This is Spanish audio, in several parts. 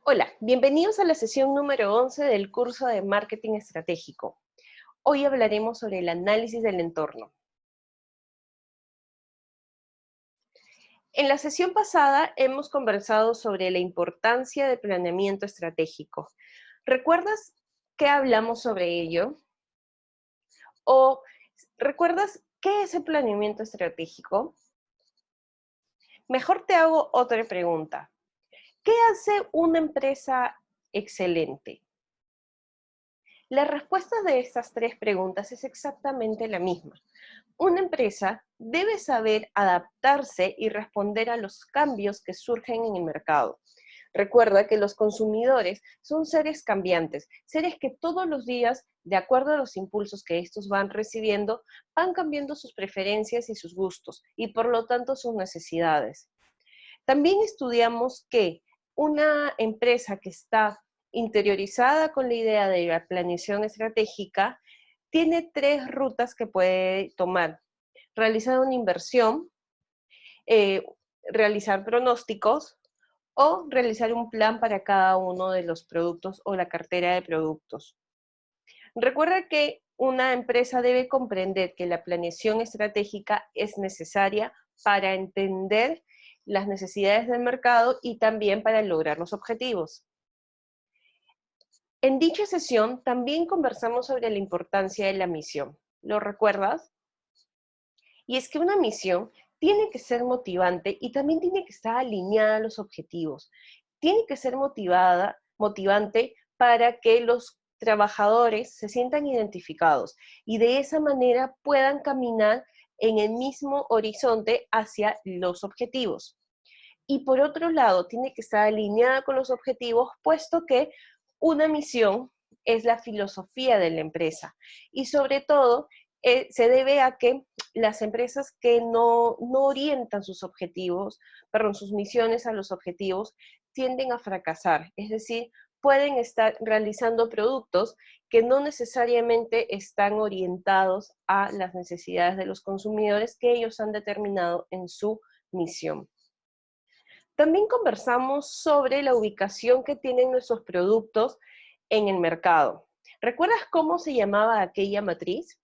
Hola, bienvenidos a la sesión número 11 del curso de Marketing Estratégico. Hoy hablaremos sobre el análisis del entorno. En la sesión pasada hemos conversado sobre la importancia del planeamiento estratégico. ¿Recuerdas qué hablamos sobre ello? ¿O recuerdas qué es el planeamiento estratégico? Mejor te hago otra pregunta. ¿Qué hace una empresa excelente? La respuesta de estas tres preguntas es exactamente la misma. Una empresa debe saber adaptarse y responder a los cambios que surgen en el mercado. Recuerda que los consumidores son seres cambiantes, seres que todos los días, de acuerdo a los impulsos que estos van recibiendo, van cambiando sus preferencias y sus gustos, y por lo tanto sus necesidades. También estudiamos que una empresa que está interiorizada con la idea de la planeación estratégica tiene tres rutas que puede tomar: realizar una inversión, eh, realizar pronósticos o realizar un plan para cada uno de los productos o la cartera de productos. Recuerda que una empresa debe comprender que la planeación estratégica es necesaria para entender las necesidades del mercado y también para lograr los objetivos. En dicha sesión también conversamos sobre la importancia de la misión. ¿Lo recuerdas? Y es que una misión tiene que ser motivante y también tiene que estar alineada a los objetivos. Tiene que ser motivante para que los trabajadores se sientan identificados y de esa manera puedan caminar en el mismo horizonte hacia los objetivos. Y por otro lado, tiene que estar alineada con los objetivos, puesto que una misión es la filosofía de la empresa. Y sobre todo, se debe a que las empresas que no orientan sus objetivos, perdón, sus misiones a los objetivos, tienden a fracasar. Es decir, pueden estar realizando productos que no necesariamente están orientados a las necesidades de los consumidores que ellos han determinado en su misión. También conversamos sobre la ubicación que tienen nuestros productos en el mercado. ¿Recuerdas cómo se llamaba aquella matriz?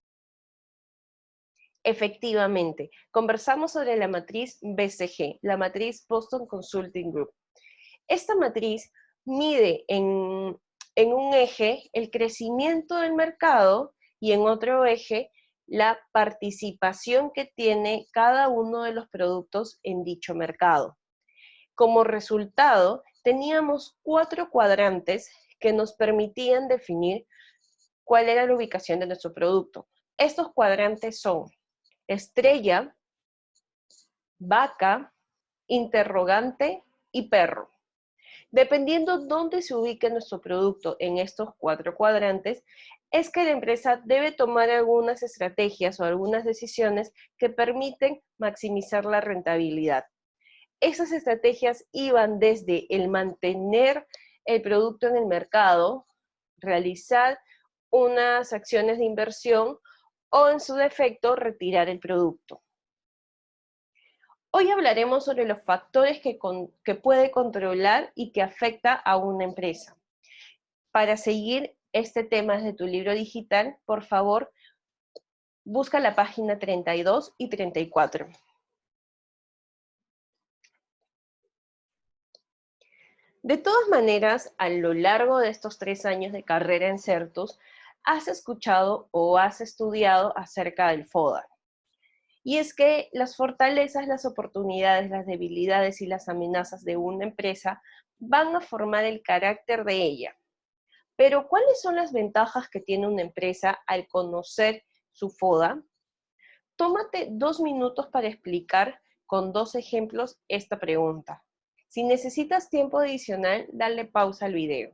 Efectivamente, conversamos sobre la matriz BCG, la matriz Boston Consulting Group. Esta matriz mide en un eje el crecimiento del mercado y en otro eje la participación que tiene cada uno de los productos en dicho mercado. Como resultado, teníamos 4 cuadrantes que nos permitían definir cuál era la ubicación de nuestro producto. Estos cuadrantes son estrella, vaca, interrogante y perro. Dependiendo dónde se ubique nuestro producto en estos 4 cuadrantes, es que la empresa debe tomar algunas estrategias o algunas decisiones que permiten maximizar la rentabilidad. Esas estrategias iban desde el mantener el producto en el mercado, realizar unas acciones de inversión o, en su defecto, retirar el producto. Hoy hablaremos sobre los factores que puede controlar y que afecta a una empresa. Para seguir este tema desde tu libro digital, por favor, busca la página 32 y 34. De todas maneras, a lo largo de estos 3 años de carrera en Certus, has escuchado o has estudiado acerca del FODA. Y es que las fortalezas, las oportunidades, las debilidades y las amenazas de una empresa van a formar el carácter de ella. Pero, ¿cuáles son las ventajas que tiene una empresa al conocer su FODA? Tómate 2 minutos para explicar con 2 ejemplos esta pregunta. Si necesitas tiempo adicional, dale pausa al video.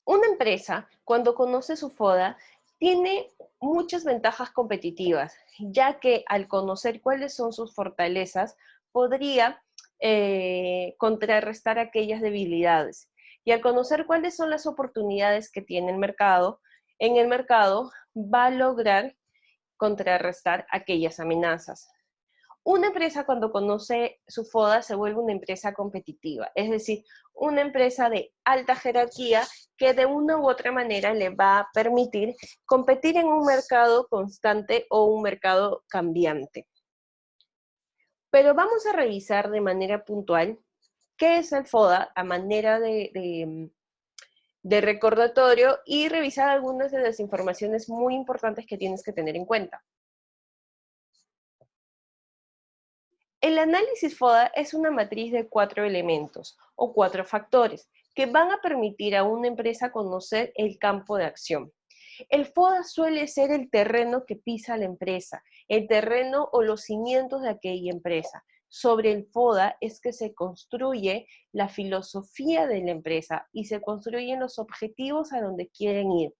Una empresa, cuando conoce su FODA, tiene muchas ventajas competitivas, ya que al conocer cuáles son sus fortalezas, podría contrarrestar aquellas debilidades. Y al conocer cuáles son las oportunidades que tiene el mercado, en el mercado va a lograr contrarrestar aquellas amenazas. Una empresa cuando conoce su FODA se vuelve una empresa competitiva, es decir, una empresa de alta jerarquía que de una u otra manera le va a permitir competir en un mercado constante o un mercado cambiante. Pero vamos a revisar de manera puntual qué es el FODA a manera de recordatorio y revisar algunas de las informaciones muy importantes que tienes que tener en cuenta. El análisis FODA es una matriz de 4 elementos o 4 factores que van a permitir a una empresa conocer el campo de acción. El FODA suele ser el terreno que pisa la empresa, el terreno o los cimientos de aquella empresa. Sobre el FODA es que se construye la filosofía de la empresa y se construyen los objetivos a donde quieren ir.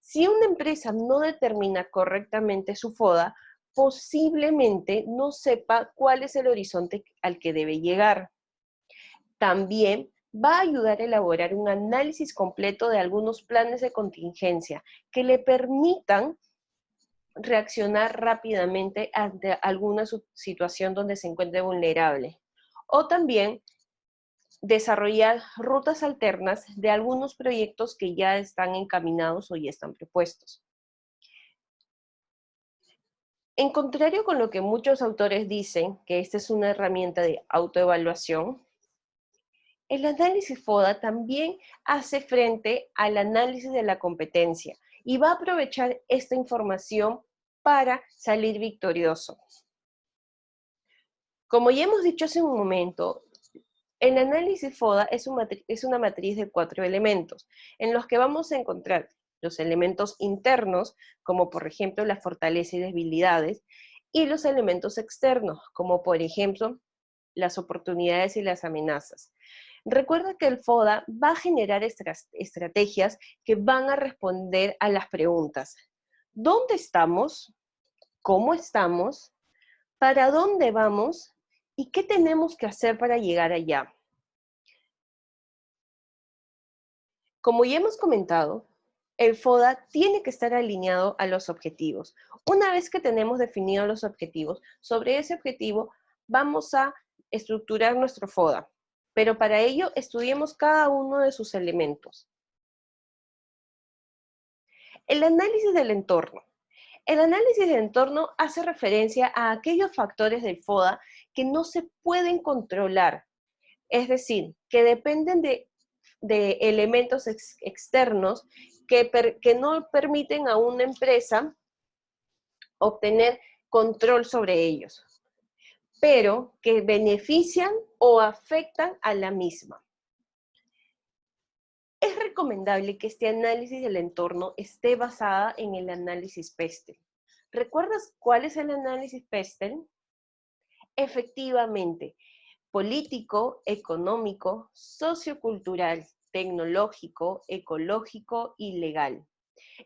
Si una empresa no determina correctamente su FODA, posiblemente no sepa cuál es el horizonte al que debe llegar. También va a ayudar a elaborar un análisis completo de algunos planes de contingencia que le permitan reaccionar rápidamente ante alguna situación donde se encuentre vulnerable. O también desarrollar rutas alternas de algunos proyectos que ya están encaminados o ya están propuestos. En contrario con lo que muchos autores dicen, que esta es una herramienta de autoevaluación, el análisis FODA también hace frente al análisis de la competencia y va a aprovechar esta información para salir victorioso. Como ya hemos dicho hace un momento, el análisis FODA es una matriz de 4 elementos, en los que vamos a encontrar los elementos internos, como por ejemplo la fortaleza y debilidades, y los elementos externos, como por ejemplo las oportunidades y las amenazas. Recuerda que el FODA va a generar estrategias que van a responder a las preguntas. ¿Dónde estamos? ¿Cómo estamos? ¿Para dónde vamos? ¿Y qué tenemos que hacer para llegar allá? Como ya hemos comentado, el FODA tiene que estar alineado a los objetivos. Una vez que tenemos definidos los objetivos, sobre ese objetivo vamos a estructurar nuestro FODA, pero para ello estudiemos cada uno de sus elementos. El análisis del entorno. El análisis del entorno hace referencia a aquellos factores del FODA que no se pueden controlar, es decir, que dependen de elementos externos que no permiten a una empresa obtener control sobre ellos, pero que benefician o afectan a la misma. Es recomendable que este análisis del entorno esté basada en el análisis Pestel. ¿Recuerdas cuál es el análisis Pestel? Efectivamente, político, económico, sociocultural, tecnológico, ecológico y legal.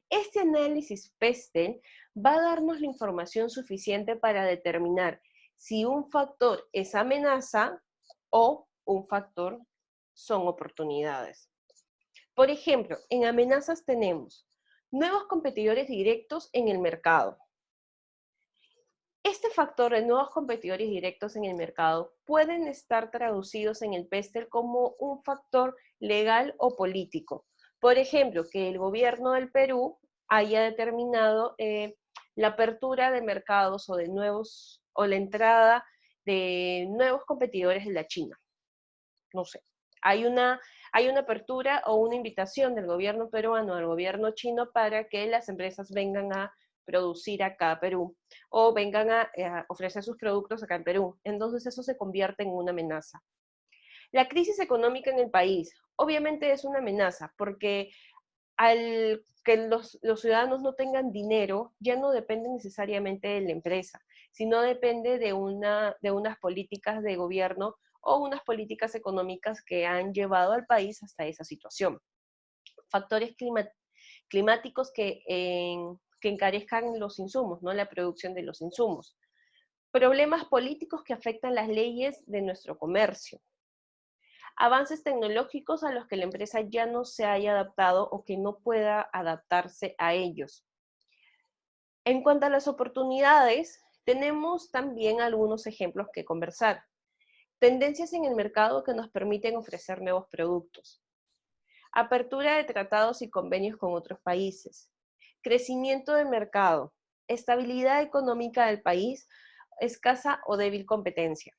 Este análisis Pestel va a darnos la información suficiente para determinar si un factor es amenaza o un factor son oportunidades. Por ejemplo, en amenazas tenemos nuevos competidores directos en el mercado. Este factor de nuevos competidores directos en el mercado pueden estar traducidos en el Pestel como un factor legal o político. Por ejemplo, que el gobierno del Perú haya determinado la apertura de mercados o la entrada de nuevos competidores de la China. No sé, hay una apertura o una invitación del gobierno peruano al gobierno chino para que las empresas vengan a producir acá a Perú o vengan a ofrecer sus productos acá en Perú. Entonces eso se convierte en una amenaza. La crisis económica en el país obviamente es una amenaza porque al que los ciudadanos no tengan dinero ya no depende necesariamente de la empresa, sino depende de unas políticas de gobierno o unas políticas económicas que han llevado al país hasta esa situación. Factores climáticos que encarezcan los insumos, ¿no? La producción de los insumos. Problemas políticos que afectan las leyes de nuestro comercio. Avances tecnológicos a los que la empresa ya no se haya adaptado o que no pueda adaptarse a ellos. En cuanto a las oportunidades, tenemos también algunos ejemplos que conversar. Tendencias en el mercado que nos permiten ofrecer nuevos productos. Apertura de tratados y convenios con otros países. Crecimiento del mercado. Estabilidad económica del país, escasa o débil competencia.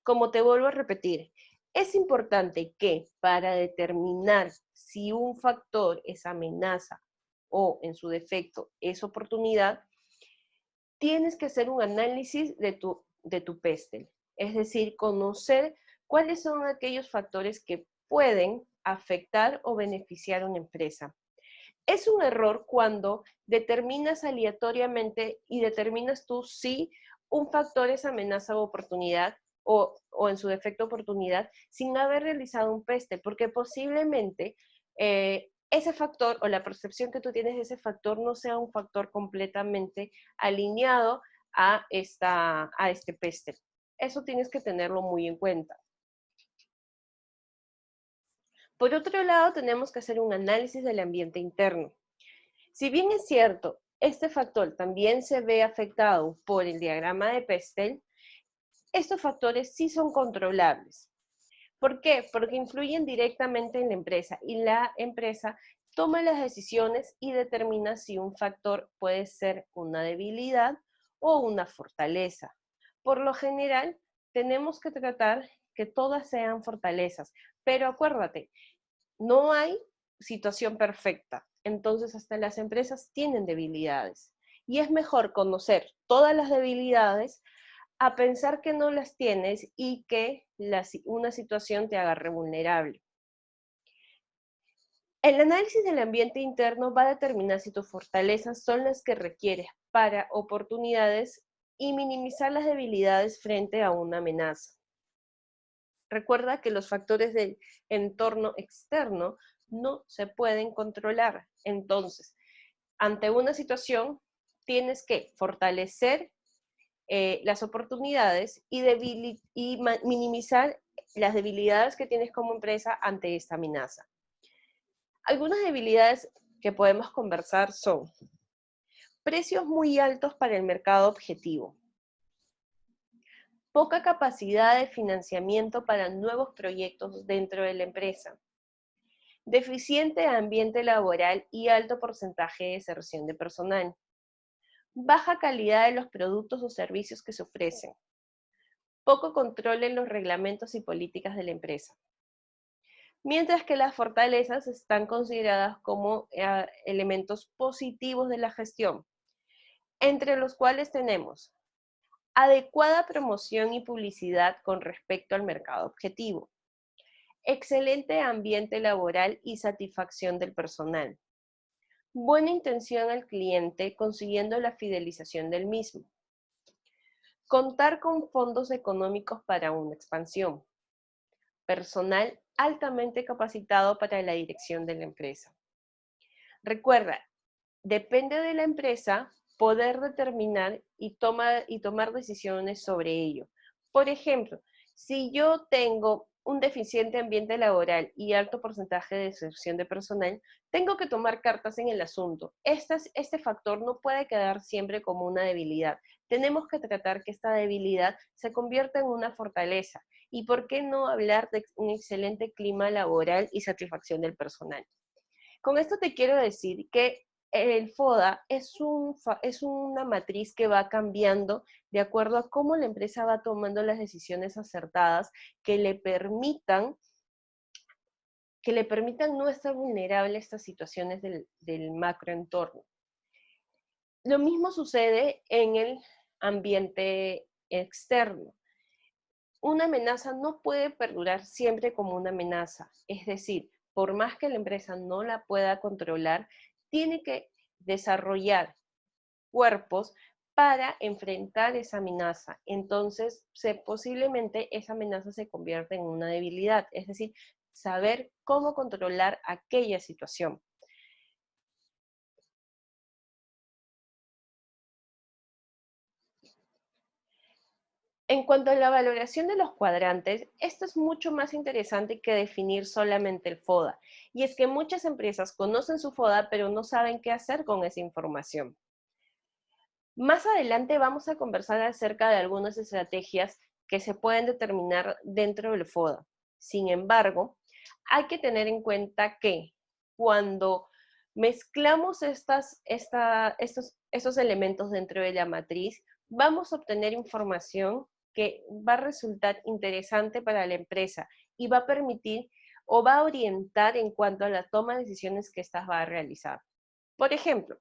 Como te vuelvo a repetir, es importante que para determinar si un factor es amenaza o en su defecto es oportunidad, tienes que hacer un análisis de tu PESTEL, es decir, conocer cuáles son aquellos factores que pueden afectar o beneficiar a una empresa. Es un error cuando determinas aleatoriamente y determinas tú si un factor es amenaza o oportunidad o en su defecto oportunidad sin haber realizado un PESTEL, porque posiblemente ese factor o la percepción que tú tienes de ese factor no sea un factor completamente alineado a este PESTEL. Eso tienes que tenerlo muy en cuenta. Por otro lado, tenemos que hacer un análisis del ambiente interno. Si bien es cierto, este factor también se ve afectado por el diagrama de Pestel, estos factores sí son controlables. ¿Por qué? Porque influyen directamente en la empresa y la empresa toma las decisiones y determina si un factor puede ser una debilidad o una fortaleza. Por lo general, tenemos que tratar que todas sean fortalezas, pero acuérdate, no hay situación perfecta, entonces hasta las empresas tienen debilidades. Y es mejor conocer todas las debilidades a pensar que no las tienes y que una situación te agarre vulnerable. El análisis del ambiente interno va a determinar si tus fortalezas son las que requieres para oportunidades y minimizar las debilidades frente a una amenaza. Recuerda que los factores del entorno externo no se pueden controlar. Entonces, ante una situación, tienes que fortalecer las oportunidades y minimizar las debilidades que tienes como empresa ante esta amenaza. Algunas debilidades que podemos conversar son precios muy altos para el mercado objetivo, poca capacidad de financiamiento para nuevos proyectos dentro de la empresa, deficiente ambiente laboral y alto porcentaje de deserción de personal, baja calidad de los productos o servicios que se ofrecen, poco control en los reglamentos y políticas de la empresa. Mientras que las fortalezas están consideradas como elementos positivos de la gestión, entre los cuales tenemos adecuada promoción y publicidad con respecto al mercado objetivo, excelente ambiente laboral y satisfacción del personal, buena intención al cliente consiguiendo la fidelización del mismo, contar con fondos económicos para una expansión, personal altamente capacitado para la dirección de la empresa. Recuerda, depende de la empresa poder determinar y tomar decisiones sobre ello. Por ejemplo, si yo tengo un deficiente ambiente laboral y alto porcentaje de deserción de personal, tengo que tomar cartas en el asunto. Este factor no puede quedar siempre como una debilidad. Tenemos que tratar que esta debilidad se convierta en una fortaleza. ¿Y por qué no hablar de un excelente clima laboral y satisfacción del personal? Con esto te quiero decir que el FODA es una matriz que va cambiando de acuerdo a cómo la empresa va tomando las decisiones acertadas que le permitan no estar vulnerable a estas situaciones del macroentorno. Lo mismo sucede en el ambiente externo. Una amenaza no puede perdurar siempre como una amenaza, es decir, por más que la empresa no la pueda controlar, tiene que desarrollar cuerpos para enfrentar esa amenaza. Entonces, posiblemente esa amenaza se convierta en una debilidad, es decir, saber cómo controlar aquella situación. En cuanto a la valoración de los cuadrantes, esto es mucho más interesante que definir solamente el FODA. Y es que muchas empresas conocen su FODA, pero no saben qué hacer con esa información. Más adelante vamos a conversar acerca de algunas estrategias que se pueden determinar dentro del FODA. Sin embargo, hay que tener en cuenta que cuando mezclamos estos elementos dentro de la matriz, vamos a obtener información que va a resultar interesante para la empresa y va a permitir o va a orientar en cuanto a la toma de decisiones que ésta va a realizar. Por ejemplo,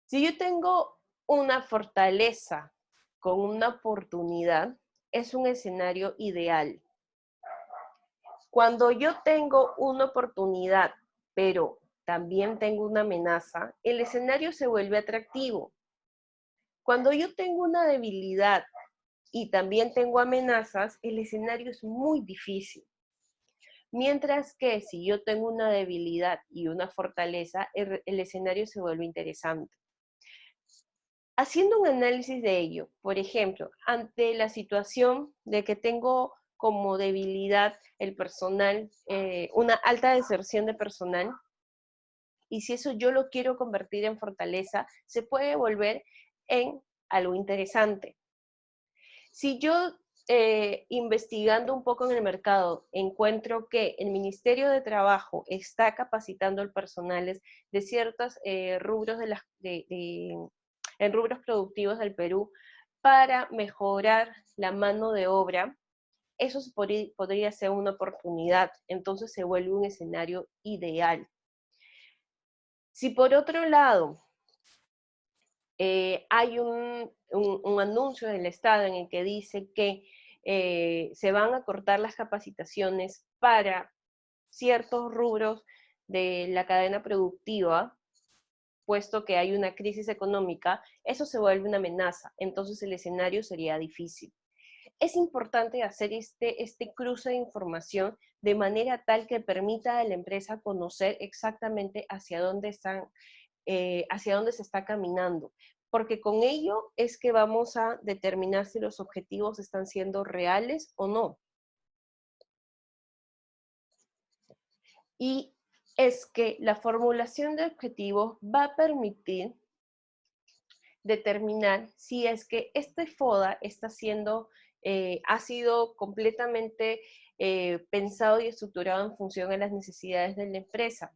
si yo tengo una fortaleza con una oportunidad, es un escenario ideal. Cuando yo tengo una oportunidad, pero también tengo una amenaza, el escenario se vuelve atractivo. Cuando yo tengo una debilidad y también tengo amenazas, el escenario es muy difícil. Mientras que si yo tengo una debilidad y una fortaleza, el escenario se vuelve interesante. Haciendo un análisis de ello, por ejemplo, ante la situación de que tengo como debilidad el personal, una alta deserción de personal, y si eso yo lo quiero convertir en fortaleza, se puede volver en algo interesante. Si yo, investigando un poco en el mercado, encuentro que el Ministerio de Trabajo está capacitando al personal de ciertos rubros, en rubros productivos del Perú para mejorar la mano de obra, eso podría ser una oportunidad, entonces se vuelve un escenario ideal. Si por otro lado hay un anuncio del Estado en el que dice que se van a cortar las capacitaciones para ciertos rubros de la cadena productiva, puesto que hay una crisis económica, eso se vuelve una amenaza, entonces el escenario sería difícil. Es importante hacer este cruce de información de manera tal que permita a la empresa conocer exactamente hacia dónde se está caminando, porque con ello es que vamos a determinar si los objetivos están siendo reales o no. Y es que la formulación de objetivos va a permitir determinar si es que este FODA ha sido completamente pensado y estructurado en función a las necesidades de la empresa.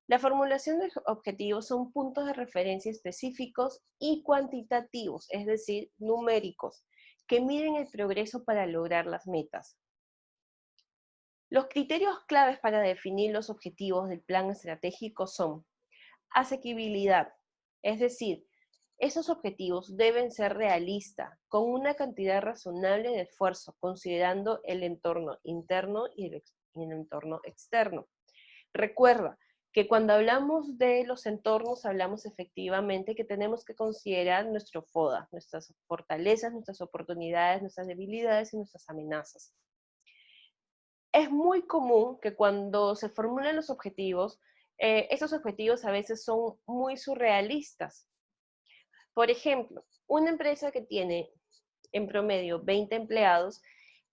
La formulación de objetivos son puntos de referencia específicos y cuantitativos, es decir, numéricos, que miden el progreso para lograr las metas. Los criterios claves para definir los objetivos del plan estratégico son asequibilidad, es decir, esos objetivos deben ser realistas, con una cantidad razonable de esfuerzo, considerando el entorno interno y el entorno externo. Recuerda que cuando hablamos de los entornos, hablamos efectivamente que tenemos que considerar nuestro FODA, nuestras fortalezas, nuestras oportunidades, nuestras debilidades y nuestras amenazas. Es muy común que cuando se formulan los objetivos, esos objetivos a veces son muy surrealistas. Por ejemplo, una empresa que tiene en promedio 20 empleados,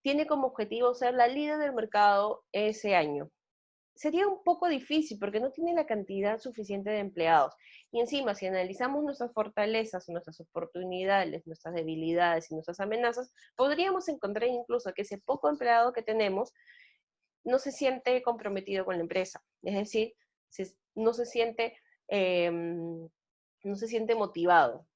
tiene como objetivo ser la líder del mercado ese año. Sería un poco difícil porque no tiene la cantidad suficiente de empleados. Y encima, si analizamos nuestras fortalezas, nuestras oportunidades, nuestras debilidades y nuestras amenazas, podríamos encontrar incluso que ese poco empleado que tenemos no se siente comprometido con la empresa. Es decir, no se siente, no se siente motivado.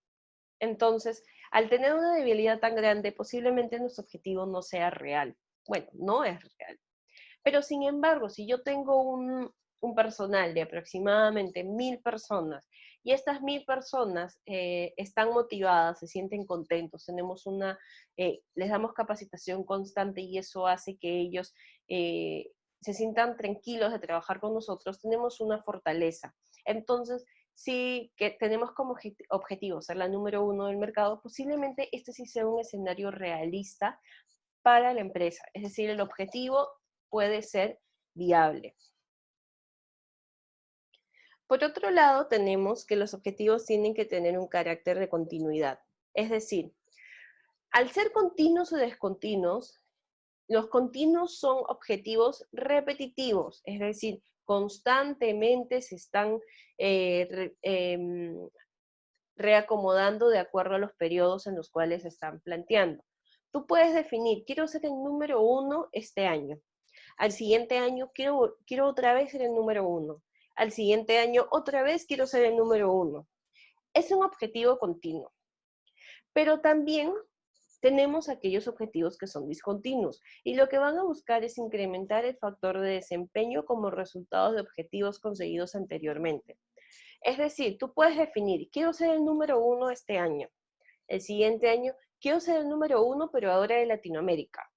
Entonces, al tener una debilidad tan grande, posiblemente nuestro objetivo no sea real. Bueno, no es real. Pero sin embargo, si yo tengo un personal de aproximadamente 1000 personas y estas 1000 personas están motivadas, se sienten contentos, les damos capacitación constante y eso hace que ellos se sientan tranquilos de trabajar con nosotros, tenemos una fortaleza. Entonces, si que tenemos como objetivo ser la número 1 del mercado, posiblemente este sí sea un escenario realista para la empresa. Es decir, el objetivo puede ser viable. Por otro lado, tenemos que los objetivos tienen que tener un carácter de continuidad. Es decir, al ser continuos o descontinuos, los continuos son objetivos repetitivos, es decir, constantemente se están reacomodando de acuerdo a los periodos en los cuales se están planteando. Tú puedes definir, quiero ser el número 1 este año. Al siguiente año quiero otra vez ser el número 1. Al siguiente año otra vez quiero ser el número 1. Es un objetivo continuo. Pero también tenemos aquellos objetivos que son discontinuos y lo que van a buscar es incrementar el factor de desempeño como resultado de objetivos conseguidos anteriormente. Es decir, tú puedes definir, quiero ser el número 1 este año. El siguiente año, quiero ser el número 1 pero ahora de Latinoamérica.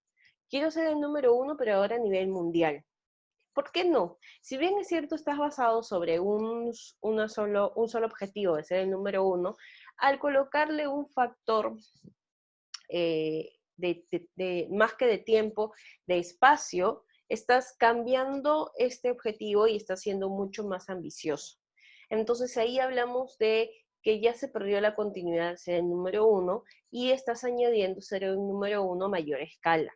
Quiero ser el número 1 pero ahora a nivel mundial. ¿Por qué no? Si bien es cierto, estás basado sobre un solo objetivo de ser el número 1, al colocarle un factor más que de tiempo, de espacio, estás cambiando este objetivo y estás siendo mucho más ambicioso. Entonces ahí hablamos de que ya se perdió la continuidad de ser el número 1 y estás añadiendo ser el número 1 a mayor escala.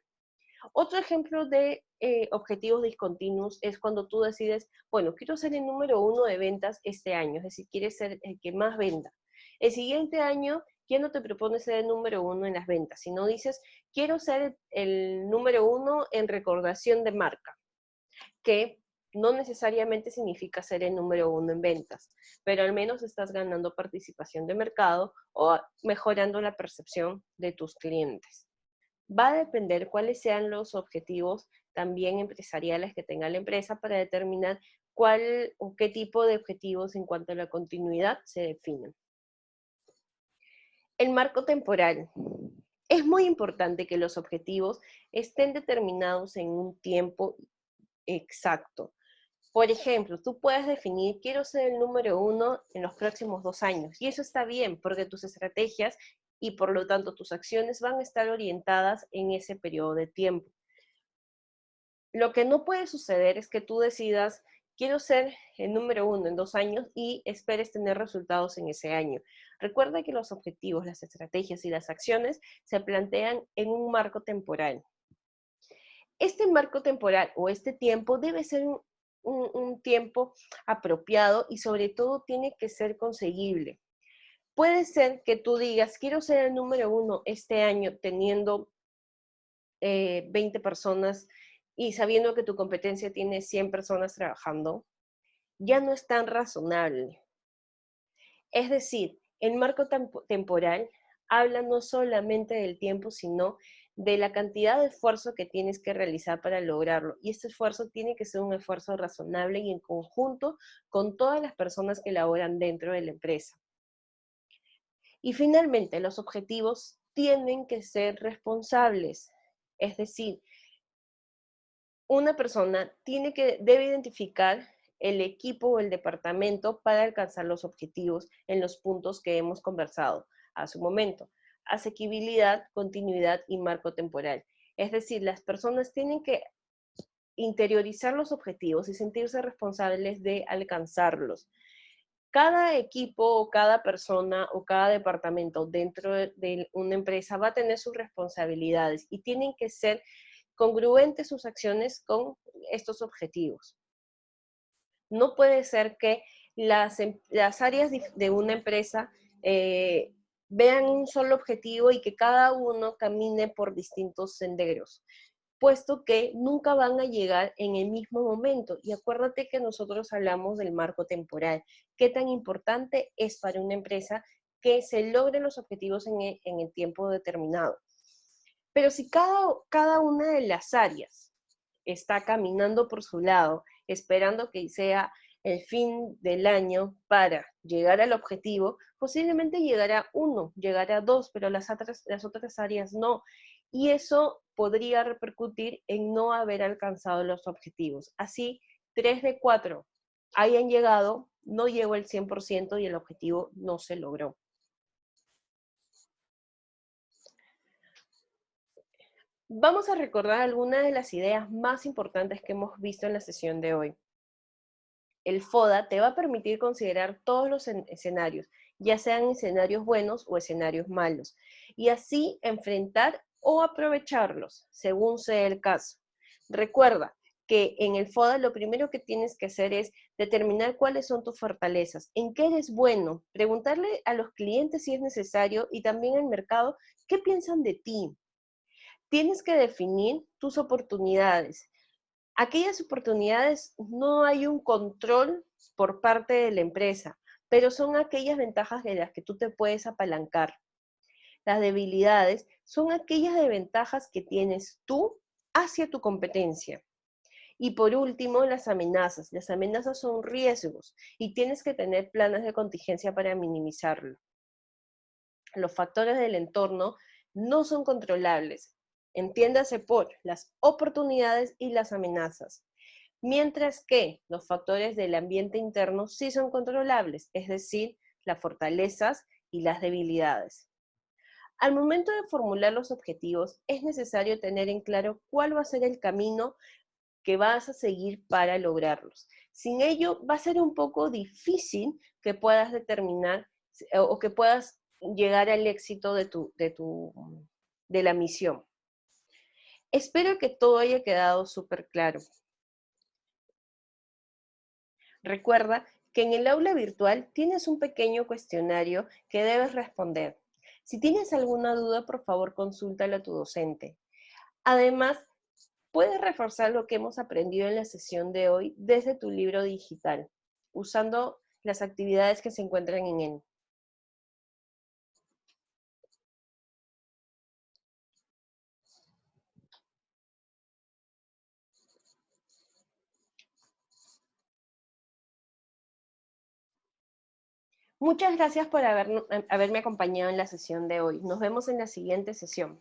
Otro ejemplo de objetivos discontinuos es cuando tú decides, bueno, quiero ser el número 1 de ventas este año, es decir, quieres ser el que más venda. El siguiente año ya no te propones ser el número 1 en las ventas, sino dices, quiero ser el número 1 en recordación de marca, que no necesariamente significa ser el número 1 en ventas, pero al menos estás ganando participación de mercado o mejorando la percepción de tus clientes. Va a depender cuáles sean los objetivos también empresariales que tenga la empresa para determinar cuál o qué tipo de objetivos en cuanto a la continuidad se definen. El marco temporal. Es muy importante que los objetivos estén determinados en un tiempo exacto. Por ejemplo, tú puedes definir, quiero ser el número 1 en los próximos 2 años. Y eso está bien, porque tus estrategias y por lo tanto tus acciones van a estar orientadas en ese periodo de tiempo. Lo que no puede suceder es que tú decidas, quiero ser el número 1 en 2 años y esperes tener resultados en ese año. Recuerda que los objetivos, las estrategias y las acciones se plantean en un marco temporal. Este marco temporal o este tiempo debe ser un tiempo apropiado y sobre todo tiene que ser conseguible. Puede ser que tú digas, quiero ser el número 1 este año teniendo 20 personas y sabiendo que tu competencia tiene 100 personas trabajando, ya no es tan razonable. Es decir, el marco temporal habla no solamente del tiempo, sino de la cantidad de esfuerzo que tienes que realizar para lograrlo. Y este esfuerzo tiene que ser un esfuerzo razonable y en conjunto con todas las personas que laboran dentro de la empresa. Y finalmente, los objetivos tienen que ser responsables. Es decir, una persona debe identificar el equipo o el departamento para alcanzar los objetivos en los puntos que hemos conversado hace un momento. Asequibilidad, continuidad y marco temporal. Es decir, las personas tienen que interiorizar los objetivos y sentirse responsables de alcanzarlos. Cada equipo o cada persona o cada departamento dentro de una empresa va a tener sus responsabilidades y tienen que ser congruentes sus acciones con estos objetivos. No puede ser que las áreas de una empresa vean un solo objetivo y que cada uno camine por distintos senderos, puesto que nunca van a llegar en el mismo momento. Y acuérdate que nosotros hablamos del marco temporal. ¿Qué tan importante es para una empresa que se logren los objetivos en el tiempo determinado? Pero si cada una de las áreas está caminando por su lado, esperando que sea el fin del año para llegar al objetivo, posiblemente llegará uno, llegará dos, pero las otras áreas no. Y eso podría repercutir en no haber alcanzado los objetivos. Así, 3 de 4 hayan llegado, no llegó el 100% y el objetivo no se logró. Vamos a recordar algunas de las ideas más importantes que hemos visto en la sesión de hoy. El FODA te va a permitir considerar todos los escenarios, ya sean escenarios buenos o escenarios malos, y así enfrentar o aprovecharlos, según sea el caso. Recuerda, que en el FODA lo primero que tienes que hacer es determinar cuáles son tus fortalezas, en qué eres bueno, preguntarle a los clientes si es necesario y también al mercado qué piensan de ti. Tienes que definir tus oportunidades. Aquellas oportunidades no hay un control por parte de la empresa, pero son aquellas ventajas de las que tú te puedes apalancar. Las debilidades son aquellas desventajas que tienes tú hacia tu competencia. Y por último, las amenazas. Las amenazas son riesgos y tienes que tener planes de contingencia para minimizarlo. Los factores del entorno no son controlables. Entiéndase por las oportunidades y las amenazas. Mientras que los factores del ambiente interno sí son controlables, es decir, las fortalezas y las debilidades. Al momento de formular los objetivos, es necesario tener en claro cuál va a ser el camino que vas a seguir para lograrlos. Sin ello, va a ser un poco difícil que puedas determinar o que puedas llegar al éxito de la misión. Espero que todo haya quedado súper claro. Recuerda que en el aula virtual tienes un pequeño cuestionario que debes responder. Si tienes alguna duda, por favor, consúltalo a tu docente. Además, puedes reforzar lo que hemos aprendido en la sesión de hoy desde tu libro digital, usando las actividades que se encuentran en él. Muchas gracias por haberme acompañado en la sesión de hoy. Nos vemos en la siguiente sesión.